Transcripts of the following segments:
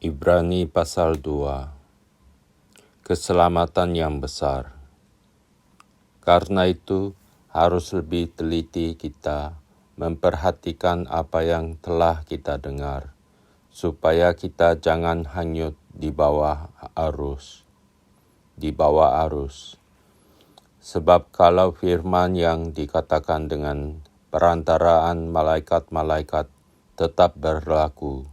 Ibrani pasal 2. Keselamatan yang besar. Karena itu, harus lebih teliti kita memperhatikan apa yang telah kita dengar, supaya kita jangan hanyut di bawah arus. Sebab kalau firman yang dikatakan dengan perantaraan malaikat-malaikat tetap berlaku,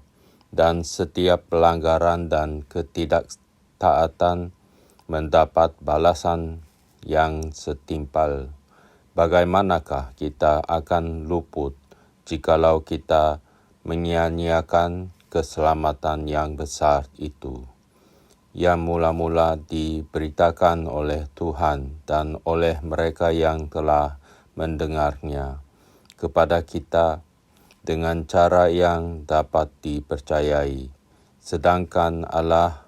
dan setiap pelanggaran dan ketidaktaatan mendapat balasan yang setimpal, bagaimanakah kita akan luput jikalau kita menyia-nyiakan keselamatan yang besar itu, yang mula-mula diberitakan oleh Tuhan dan oleh mereka yang telah mendengarnya kepada kita dengan cara yang dapat dipercayai, sedangkan Allah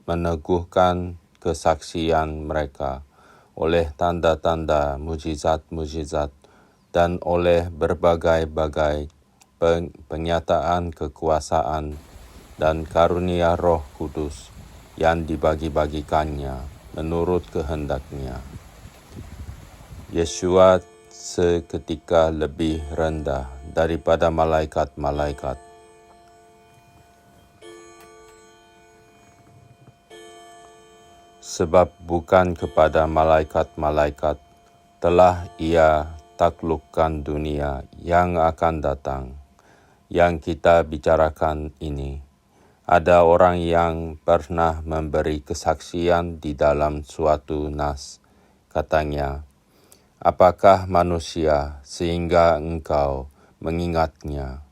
meneguhkan kesaksian mereka oleh tanda-tanda mujizat-mujizat dan oleh berbagai-bagai penyataan kekuasaan dan karunia Roh Kudus yang dibagi-bagikannya menurut kehendaknya. Yesua seketika lebih rendah daripada malaikat-malaikat. Sebab bukan kepada malaikat-malaikat telah Ia taklukkan dunia yang akan datang. Yang kita bicarakan ini, ada orang yang pernah memberi kesaksian di dalam suatu nas. Katanya, apakah manusia sehingga engkau mengingatnya,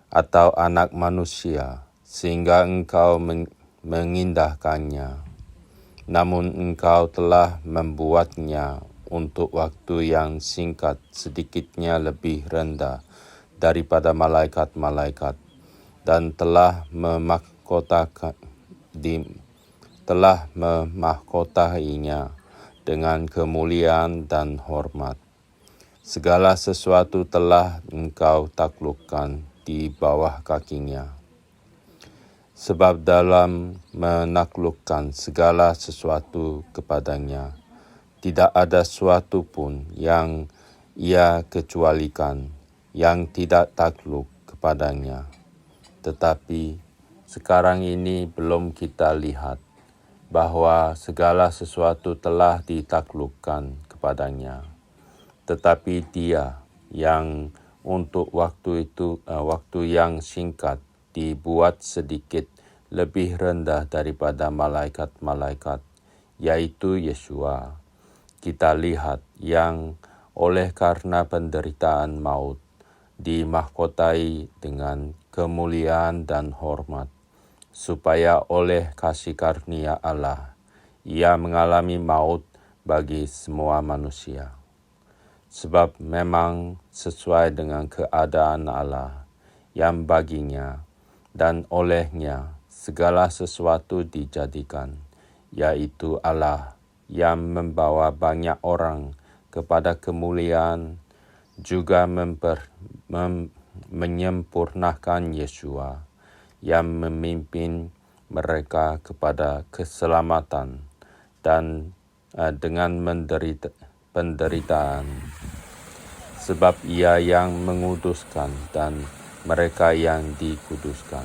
atau anak manusia sehingga engkau mengindahkannya? Namun engkau telah membuatnya untuk waktu yang singkat sedikitnya lebih rendah daripada malaikat-malaikat, dan telah memahkotainya dengan kemuliaan dan hormat. Segala sesuatu telah engkau taklukkan di bawah kakinya. Sebab dalam menaklukkan segala sesuatu kepadanya, tidak ada suatu pun yang Ia kecualikan, yang tidak takluk kepadanya. Tetapi sekarang ini belum kita lihat bahwa segala sesuatu telah ditaklukkan kepadanya. Tetapi Dia yang untuk waktu yang singkat dibuat sedikit lebih rendah daripada malaikat-malaikat, yaitu Yesua, kita lihat yang oleh karena penderitaan maut dimahkotai dengan kemuliaan dan hormat, supaya oleh kasih karunia Allah, Ia mengalami maut bagi semua manusia. Sebab memang sesuai dengan keadaan Allah, yang baginya dan olehnya segala sesuatu dijadikan, yaitu Allah yang membawa banyak orang kepada kemuliaan, juga menyempurnakan Yesua, yang memimpin mereka kepada keselamatan dan dengan penderitaan. Sebab Ia yang menguduskan dan mereka yang dikuduskan,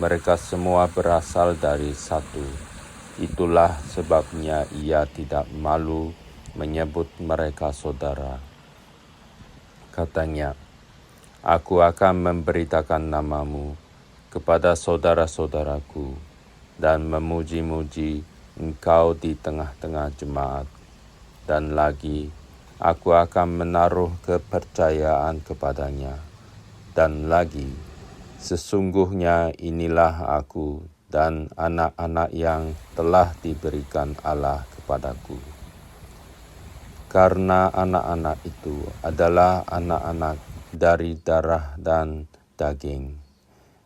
mereka semua berasal dari satu. Itulah sebabnya Ia tidak malu menyebut mereka saudara. Katanya, aku akan memberitakan namamu kepada saudara-saudaraku dan memuji-muji engkau di tengah-tengah jemaat. Dan lagi, aku akan menaruh kepercayaan kepadanya. Dan lagi, sesungguhnya inilah aku dan anak-anak yang telah diberikan Allah kepadaku. Karena anak-anak itu adalah anak-anak dari darah dan daging,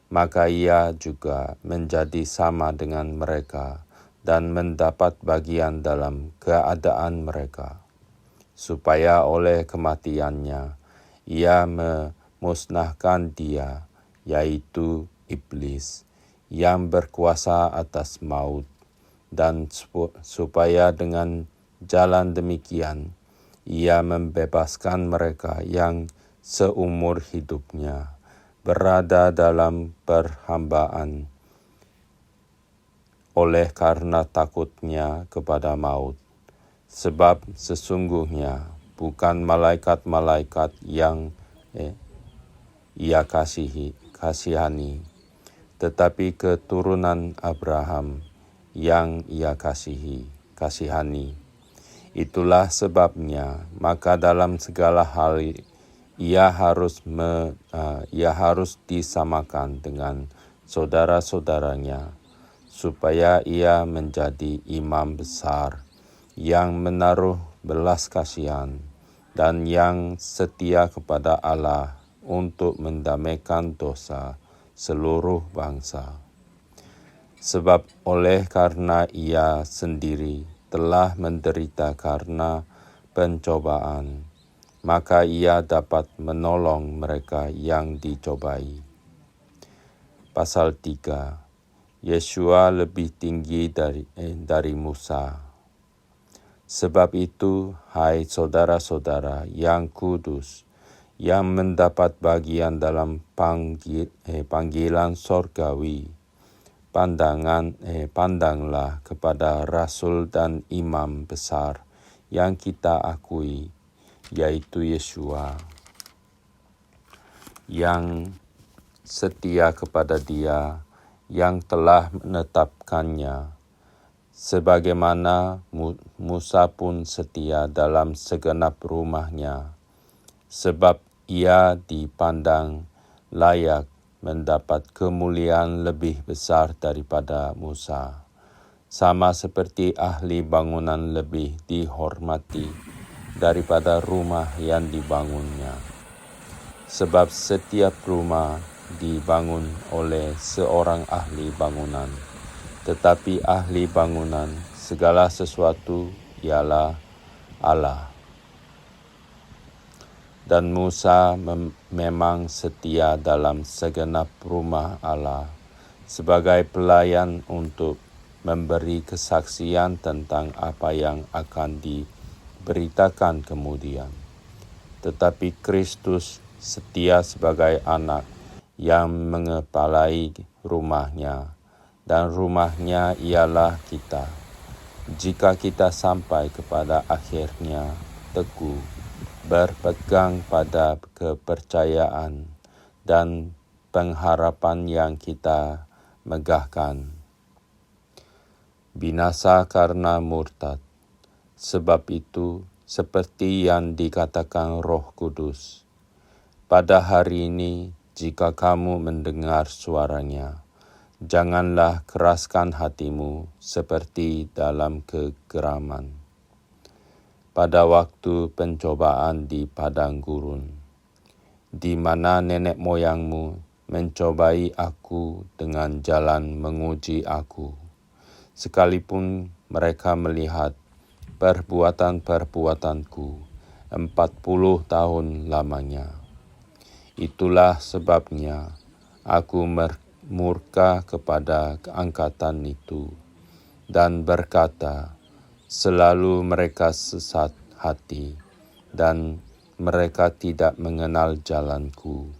maka Ia juga menjadi sama dengan mereka dan mendapat bagian dalam keadaan mereka, supaya oleh kematiannya Ia memusnahkan dia, yaitu iblis yang berkuasa atas maut, dan supaya dengan jalan demikian ia membebaskan mereka yang seumur hidupnya berada dalam perhambaan oleh karena takutnya kepada maut. Sebab sesungguhnya bukan malaikat-malaikat yang ia kasihani, tetapi keturunan Abraham yang ia kasihani. Itulah sebabnya, maka dalam segala hal ia harus disamakan dengan saudara-saudaranya, supaya ia menjadi imam besar yang menaruh belas kasihan dan yang setia kepada Allah untuk mendamaikan dosa seluruh bangsa. Sebab oleh karena ia sendiri telah menderita karena pencobaan, maka ia dapat menolong mereka yang dicobai. Pasal 3. Yesua lebih tinggi dari Musa. Sebab itu, hai saudara-saudara yang kudus, yang mendapat bagian dalam panggilan sorgawi, pandanglah kepada Rasul dan Imam besar yang kita akui, yaitu Yesua, yang setia kepada Dia yang telah menetapkannya, sebagaimana Musa pun setia dalam segenap rumahnya, sebab ia dipandang layak mendapat kemuliaan lebih besar daripada Musa, sama seperti ahli bangunan lebih dihormati daripada rumah yang dibangunnya. Sebab setiap rumah dibangun oleh seorang ahli bangunan, tetapi ahli bangunan segala sesuatu ialah Allah. Dan Musa memang setia dalam segenap rumah Allah sebagai pelayan untuk memberi kesaksian tentang apa yang akan diberitakan kemudian. Tetapi Kristus setia sebagai anak yang mengepalai rumahnya, dan rumahnya ialah kita. Jika kita sampai kepada akhirnya teguh, berpegang pada kepercayaan dan pengharapan yang kita megahkan. Binasa karena murtad. Sebab itu, seperti yang dikatakan Roh Kudus, pada hari ini jika kamu mendengar suaranya, janganlah keraskan hatimu seperti dalam kegeraman pada waktu pencobaan di padang gurun, di mana nenek moyangmu mencobai aku dengan jalan menguji aku, sekalipun mereka melihat perbuatan-perbuatanku 40 tahun lamanya. Itulah sebabnya aku murka kepada keangkatan itu dan berkata, selalu mereka sesat hati dan mereka tidak mengenal jalanku,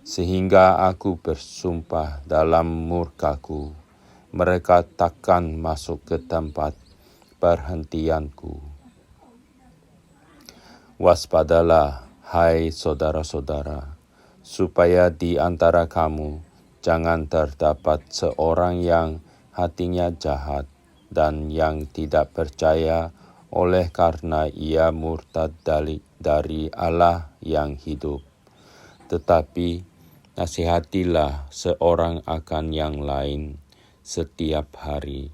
sehingga aku bersumpah dalam murkaku, mereka takkan masuk ke tempat perhentianku. Waspadalah, hai saudara-saudara, supaya di antara kamu jangan terdapat seorang yang hatinya jahat dan yang tidak percaya oleh karena ia murtad dari Allah yang hidup. Tetapi nasihatilah seorang akan yang lain setiap hari,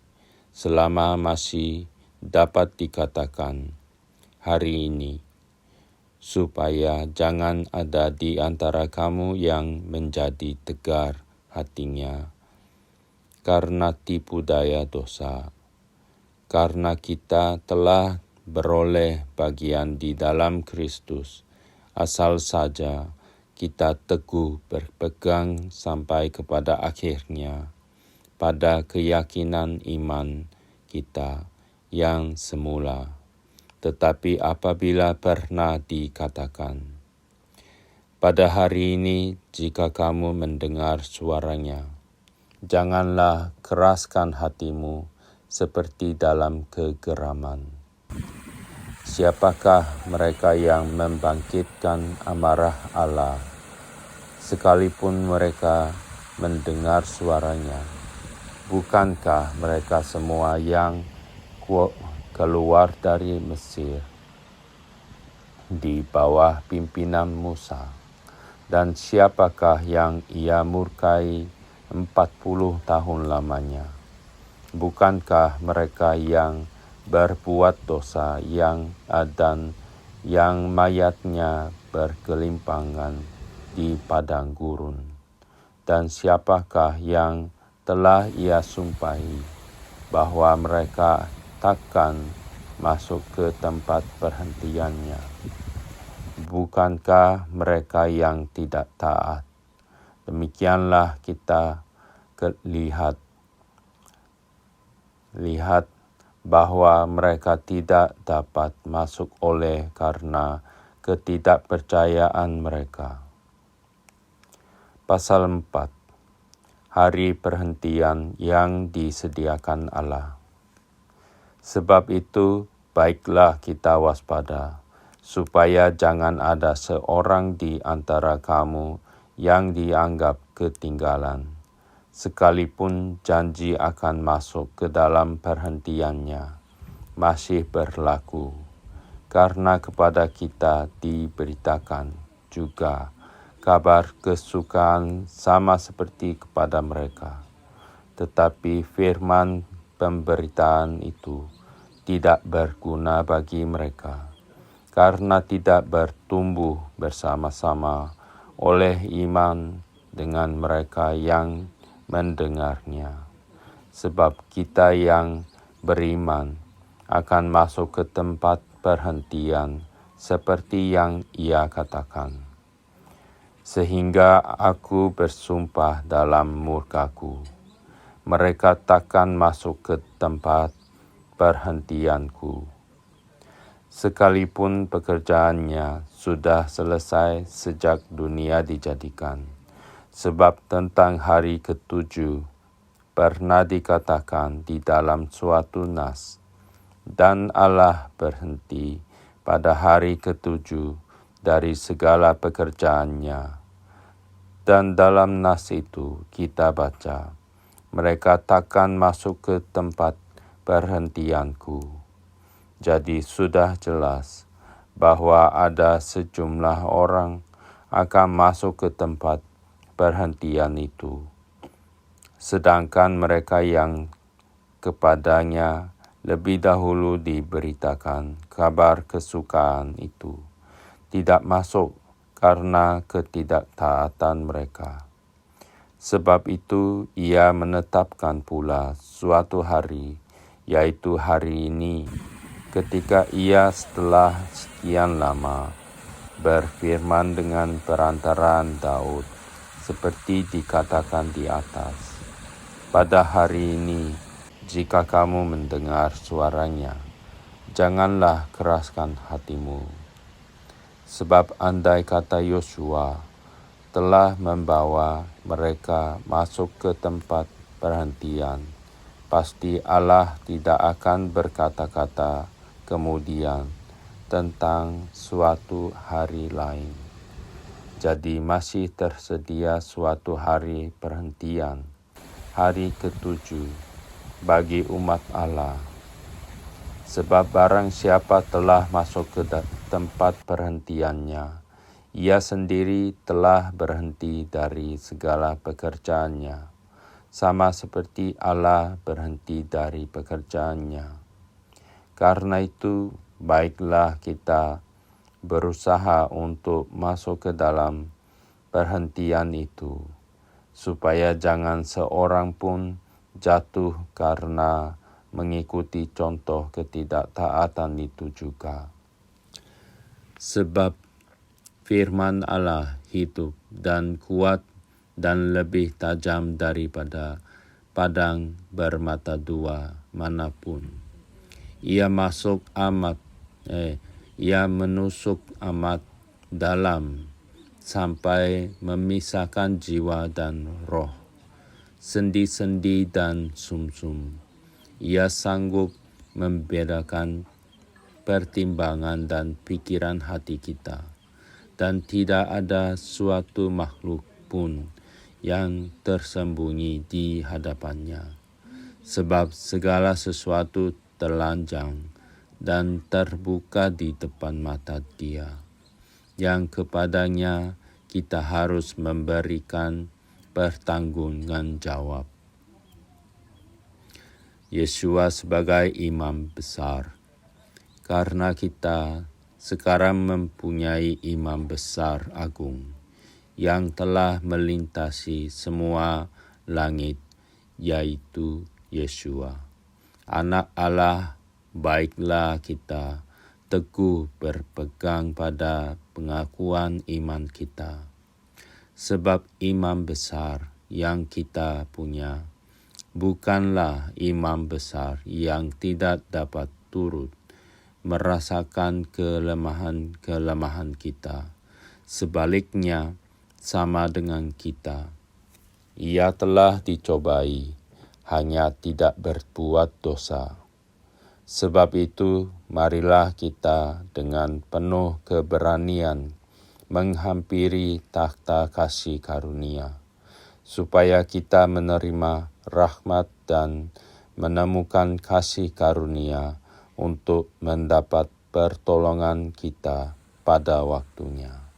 selama masih dapat dikatakan hari ini, supaya jangan ada di antara kamu yang menjadi tegar hatinya karena tipu daya dosa. Karena kita telah beroleh bagian di dalam Kristus, asal saja kita teguh berpegang sampai kepada akhirnya pada keyakinan iman kita yang semula. Tetapi apabila pernah dikatakan, pada hari ini jika kamu mendengar suaranya, janganlah keraskan hatimu seperti dalam kegeraman. Siapakah mereka yang membangkitkan amarah Allah, sekalipun mereka mendengar suaranya? Bukankah mereka semua yang keluar dari Mesir di bawah pimpinan Musa? Dan siapakah yang ia murkai 40 tahun lamanya? Bukankah mereka yang berbuat dosa dan yang mayatnya bergelimpangan di padang gurun? Dan siapakah yang telah ia sumpahi bahwa mereka takkan masuk ke tempat perhentiannya? Bukankah mereka yang tidak taat? Demikianlah kita lihat bahwa mereka tidak dapat masuk oleh karena ketidakpercayaan mereka. Pasal 4. Hari perhentian yang disediakan Allah. Sebab itu, baiklah kita waspada, supaya jangan ada seorang di antara kamu yang dianggap ketinggalan, sekalipun janji akan masuk ke dalam perhentiannya masih berlaku, karena kepada kita diberitakan juga kabar kesukaan sama seperti kepada mereka. Tetapi firman pemberitaan itu tidak berguna bagi mereka, karena tidak bertumbuh bersama-sama oleh iman dengan mereka yang mendengarnya. Sebab kita yang beriman akan masuk ke tempat perhentian seperti yang ia katakan. Sehingga aku bersumpah dalam murkaku, mereka takkan masuk ke tempat perhentianku, sekalipun pekerjaannya sudah selesai sejak dunia dijadikan. Sebab tentang hari ketujuh pernah dikatakan di dalam suatu nas, dan Allah berhenti pada hari ketujuh dari segala pekerjaannya. Dan dalam nas itu kita baca, mereka takkan masuk ke tempat perhentianku. Jadi sudah jelas bahwa ada sejumlah orang akan masuk ke tempat perhentian itu, sedangkan mereka yang kepadanya lebih dahulu diberitakan kabar kesukaan itu tidak masuk karena ketidaktaatan mereka. Sebab itu ia menetapkan pula suatu hari, yaitu hari ini, ketika ia setelah sekian lama berfirman dengan perantaraan Daud, seperti dikatakan di atas. Pada hari ini, jika kamu mendengar suaranya, janganlah keraskan hatimu. Sebab andai kata Yosua telah membawa mereka masuk ke tempat perhentian, pasti Allah tidak akan berkata-kata kemudian tentang suatu hari lain. Jadi masih tersedia suatu hari perhentian, hari ketujuh bagi umat Allah. Sebab barang siapa telah masuk ke tempat perhentiannya, ia sendiri telah berhenti dari segala pekerjaannya, sama seperti Allah berhenti dari pekerjaannya. Karena itu, baiklah kita berusaha untuk masuk ke dalam perhentian itu, supaya jangan seorang pun jatuh karena mengikuti contoh ketidaktaatan itu juga. Sebab Firman Allah hidup dan kuat dan lebih tajam daripada padang bermata dua manapun. Ia menusuk amat dalam sampai memisahkan jiwa dan roh, sendi-sendi dan sumsum. Ia sanggup membedakan pertimbangan dan pikiran hati kita, dan tidak ada suatu makhluk pun yang tersembunyi di hadapannya, sebab segala sesuatu telanjang dan terbuka di depan mata Dia, yang kepadanya kita harus memberikan pertanggungan jawab. Yeshua sebagai imam besar. Karena kita sekarang mempunyai imam besar agung yang telah melintasi semua langit, yaitu Yeshua, Anak Allah, baiklah kita teguh berpegang pada pengakuan iman kita. Sebab imam besar yang kita punya bukanlah imam besar yang tidak dapat turut merasakan kelemahan kita. Sebaliknya, sama dengan kita, Ia telah dicobai, hanya tidak berbuat dosa. Sebab itu, marilah kita dengan penuh keberanian menghampiri takhta kasih karunia, supaya kita menerima rahmat dan menemukan kasih karunia untuk mendapat pertolongan kita pada waktunya.